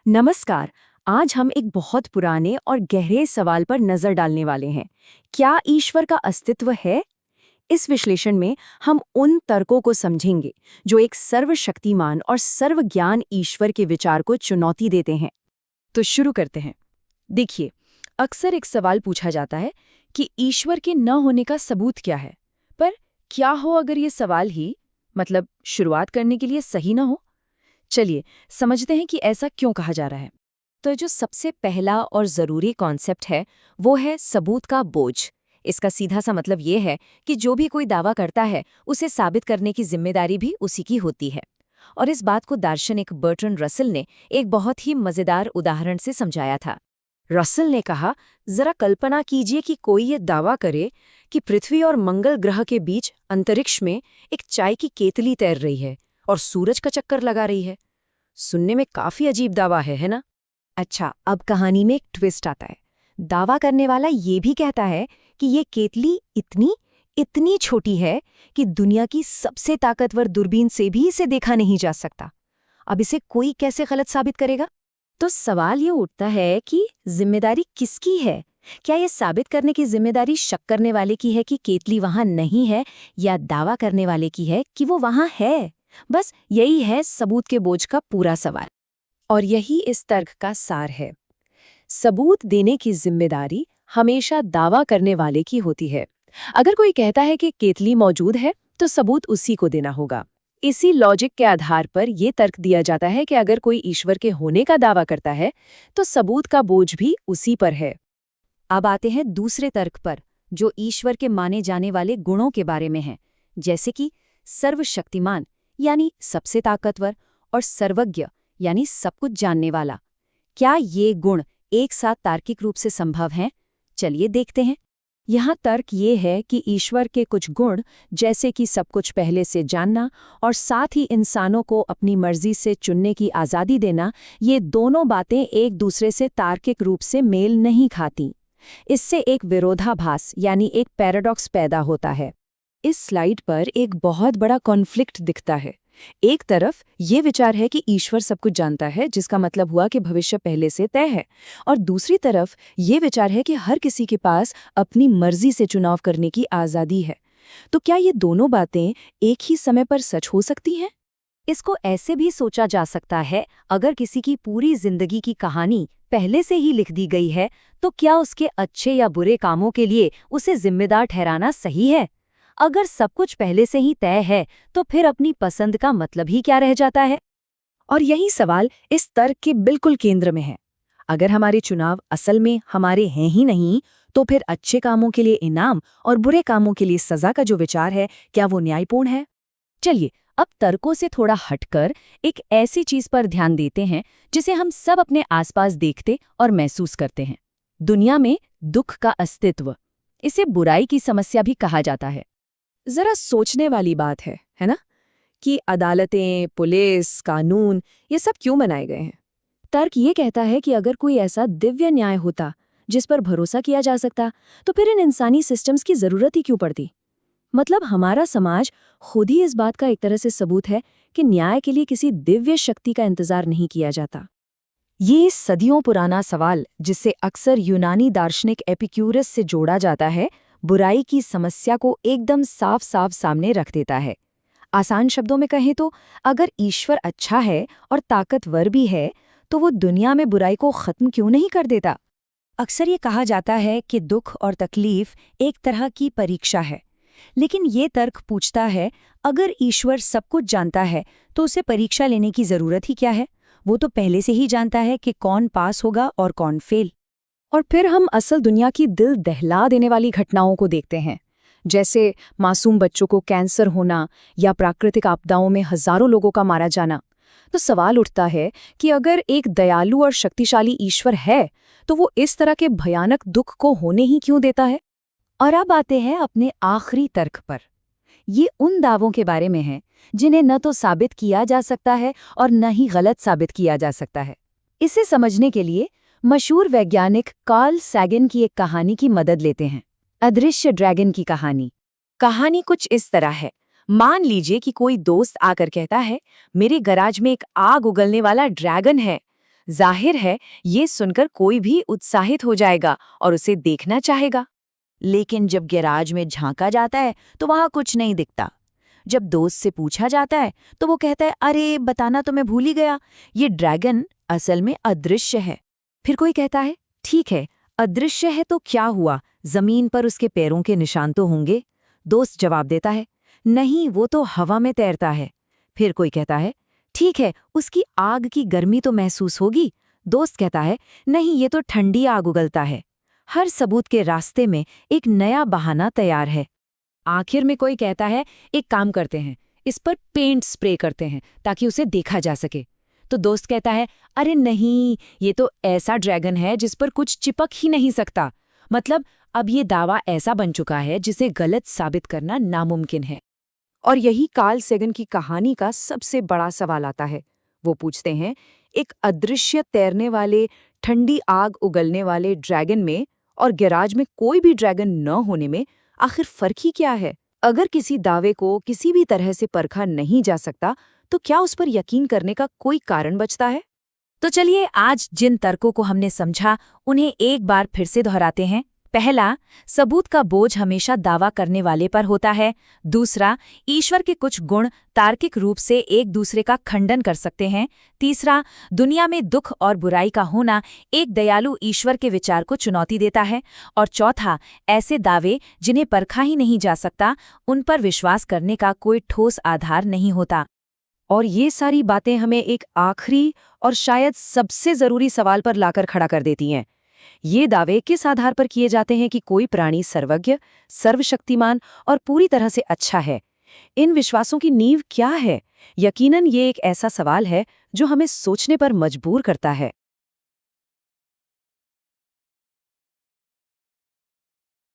नमस्कार। आज हम एक बहुत पुराने और गहरे सवाल पर नजर डालने वाले हैं। क्या ईश्वर का अस्तित्व है? इस विश्लेषण में हम उन तर्कों को समझेंगे जो एक सर्वशक्तिमान और सर्वज्ञान ईश्वर के विचार को चुनौती देते हैं। तो शुरू करते हैं। देखिए, अक्सर एक सवाल पूछा जाता है कि ईश्वर के न होने का सबूत क्या है। पर क्या हो अगर ये सवाल ही शुरुआत करने के लिए सही ना हो? चलिए समझते हैं कि ऐसा क्यों कहा जा रहा है। तो जो सबसे पहला और ज़रूरी कॉन्सेप्ट है वो है सबूत का बोझ। इसका सीधा सा मतलब ये है कि जो भी कोई दावा करता है उसे साबित करने की जिम्मेदारी भी उसी की होती है। और इस बात को दार्शनिक बर्ट्रैंड रसल ने एक बहुत ही मज़ेदार उदाहरण से समझाया था। रसल ने कहा, जरा कल्पना कीजिए कि कोई ये दावा करे कि पृथ्वी और मंगल ग्रह के बीच अंतरिक्ष में एक चाय की केतली तैर रही है और सूरज का चक्कर लगा रही है। सुनने में काफी अजीब दावा है ना? अच्छा, अब कहानी में एक ट्विस्ट आता है। दावा करने वाला ये भी कहता है कि ये केतली इतनी इतनी छोटी है कि दुनिया की सबसे ताकतवर दूरबीन से भी इसे देखा नहीं जा सकता। अब इसे कोई कैसे गलत साबित करेगा? तो सवाल ये उठता है कि जिम्मेदारी किसकी है? क्या ये साबित करने की जिम्मेदारी शक करने वाले की है कि केतली वहां नहीं है, या दावा करने वाले की है कि वो वहां है? बस यही है सबूत के बोझ का पूरा सवाल। और यही इस तर्क का सार है। सबूत देने की जिम्मेदारी हमेशा दावा करने वाले की होती है। अगर कोई कहता है कि केतली मौजूद है, तो सबूत उसी को देना होगा। इसी लॉजिक के आधार पर यह तर्क दिया जाता है कि अगर कोई ईश्वर के होने का दावा करता है, तो सबूत का बोझ भी उसी पर है। अब आते हैं दूसरे तर्क पर, जो ईश्वर के माने जाने वाले गुणों के बारे में है, जैसे कि सर्वशक्तिमान यानी सबसे ताकतवर, और सर्वज्ञ यानी सब कुछ जानने वाला। क्या ये गुण एक साथ तार्किक रूप से संभव हैं? चलिए देखते हैं। यहाँ तर्क ये है कि ईश्वर के कुछ गुण, जैसे कि सब कुछ पहले से जानना और साथ ही इंसानों को अपनी मर्जी से चुनने की आज़ादी देना, ये दोनों बातें एक दूसरे से तार्किक रूप से मेल नहीं खाती। इससे एक विरोधाभास यानी एक पैराडॉक्स पैदा होता है। इस स्लाइड पर एक बहुत बड़ा कॉन्फ्लिक्ट दिखता है। एक तरफ ये विचार है कि ईश्वर सब कुछ जानता है, जिसका मतलब हुआ कि भविष्य पहले से तय है, और दूसरी तरफ ये विचार है कि हर किसी के पास अपनी मर्जी से चुनाव करने की आज़ादी है। तो क्या ये दोनों बातें एक ही समय पर सच हो सकती हैं? इसको ऐसे भी सोचा जा सकता है, अगर किसी की पूरी जिंदगी की कहानी पहले से ही लिख दी गई है, तो क्या उसके अच्छे या बुरे कामों के लिए उसे जिम्मेदार ठहराना सही है? अगर सब कुछ पहले से ही तय है, तो फिर अपनी पसंद का मतलब ही क्या रह जाता है? और यही सवाल इस तर्क के बिल्कुल केंद्र में है। अगर हमारे चुनाव असल में हमारे हैं ही नहीं, तो फिर अच्छे कामों के लिए इनाम और बुरे कामों के लिए सजा का जो विचार है, क्या वो न्यायपूर्ण है? चलिए, अब तर्कों से थोड़ा हटकर एक ऐसी चीज पर ध्यान देते हैं जिसे हम सब अपने आसपास देखते और महसूस करते हैं। दुनिया में दुख का अस्तित्व। इसे बुराई की समस्या भी कहा जाता है। जरा सोचने वाली बात है ना, कि अदालतें, पुलिस, कानून, ये सब क्यों बनाए गए हैं? तर्क ये कहता है कि अगर कोई ऐसा दिव्य न्याय होता जिस पर भरोसा किया जा सकता, तो फिर इन इंसानी सिस्टम्स की जरूरत ही क्यों पड़ती? मतलब हमारा समाज खुद ही इस बात का एक तरह से सबूत है कि न्याय के लिए किसी दिव्य शक्ति का इंतजार नहीं किया जाता। ये सदियों पुराना सवाल, जिससे अक्सर यूनानी दार्शनिक एपिक्यूरस से जोड़ा जाता है, बुराई की समस्या को एकदम साफ साफ सामने रख देता है। आसान शब्दों में कहें तो, अगर ईश्वर अच्छा है और ताकतवर भी है, तो वो दुनिया में बुराई को खत्म क्यों नहीं कर देता? अक्सर ये कहा जाता है कि दुख और तकलीफ एक तरह की परीक्षा है, लेकिन ये तर्क पूछता है, अगर ईश्वर सब कुछ जानता है, तो उसे परीक्षा लेने की जरूरत ही क्या है? वो तो पहले से ही जानता है कि कौन पास होगा और कौन फेल। और फिर हम असल दुनिया की दिल दहला देने वाली घटनाओं को देखते हैं, जैसे मासूम बच्चों को कैंसर होना या प्राकृतिक आपदाओं में हजारों लोगों का मारा जाना। तो सवाल उठता है कि अगर एक दयालु और शक्तिशाली ईश्वर है, तो वो इस तरह के भयानक दुख को होने ही क्यों देता है? और अब आते हैं अपने आखिरी तर्क पर। ये उन दावों के बारे में है जिन्हें न तो साबित किया जा सकता है और न ही गलत साबित किया जा सकता है। इसे समझने के लिए मशहूर वैज्ञानिक कार्ल सैगन की एक कहानी की मदद लेते हैं, अदृश्य ड्रैगन की कहानी। कहानी कुछ इस तरह है। मान लीजिए कि कोई दोस्त आकर कहता है, मेरे गराज में एक आग उगलने वाला ड्रैगन है। जाहिर है ये सुनकर कोई भी उत्साहित हो जाएगा और उसे देखना चाहेगा। लेकिन जब गैराज में झांका जाता है तो वहां कुछ नहीं दिखता। जब दोस्त से पूछा जाता है तो वो कहता है, अरे बताना तो मैं भूल ही गया, ये ड्रैगन असल में अदृश्य है। फिर कोई कहता है, ठीक है, अदृश्य है तो क्या हुआ, जमीन पर उसके पैरों के निशान तो होंगे। दोस्त जवाब देता है, नहीं, वो तो हवा में तैरता है। फिर कोई कहता है, ठीक है, उसकी आग की गर्मी तो महसूस होगी। दोस्त कहता है, नहीं, ये तो ठंडी आग उगलता है। हर सबूत के रास्ते में एक नया बहाना तैयार है। आखिर में कोई कहता है, एक काम करते हैं, इस पर पेंट स्प्रे करते हैं ताकि उसे देखा जा सके। तो दोस्त कहता है, अरे नहीं, ये तो ऐसा ड्रैगन है जिस पर कुछ चिपक ही नहीं सकता। मतलब अब ये दावा ऐसा बन चुका है जिसे गलत साबित करना नामुमकिन है। और यही कार्ल सेगन की कहानी का सबसे बड़ा सवाल आता है। वो पूछते हैं, एक अदृश्य तैरने वाले, ठंडी आग उगलने वाले ड्रैगन में और गैराज में कोई भी ड्रैगन न होने में आखिर फर्क ही क्या है? अगर किसी दावे को किसी भी तरह से परखा नहीं जा सकता, तो क्या उस पर यकीन करने का कोई कारण बचता है? तो चलिए आज जिन तर्कों को हमने समझा उन्हें एक बार फिर से दोहराते हैं। पहला, सबूत का बोझ हमेशा दावा करने वाले पर होता है। दूसरा, ईश्वर के कुछ गुण तार्किक रूप से एक दूसरे का खंडन कर सकते हैं। तीसरा, दुनिया में दुख और बुराई का होना एक दयालु ईश्वर के विचार को चुनौती देता है। और चौथा, ऐसे दावे जिन्हें परखा ही नहीं जा सकता, उन पर विश्वास करने का कोई ठोस आधार नहीं होता। और ये सारी बातें हमें एक आखिरी और शायद सबसे जरूरी सवाल पर लाकर खड़ा कर देती हैं। ये दावे किस आधार पर किए जाते हैं कि कोई प्राणी सर्वज्ञ, सर्वशक्तिमान और पूरी तरह से अच्छा है? इन विश्वासों की नींव क्या है? यकीनन ये एक ऐसा सवाल है जो हमें सोचने पर मजबूर करता है।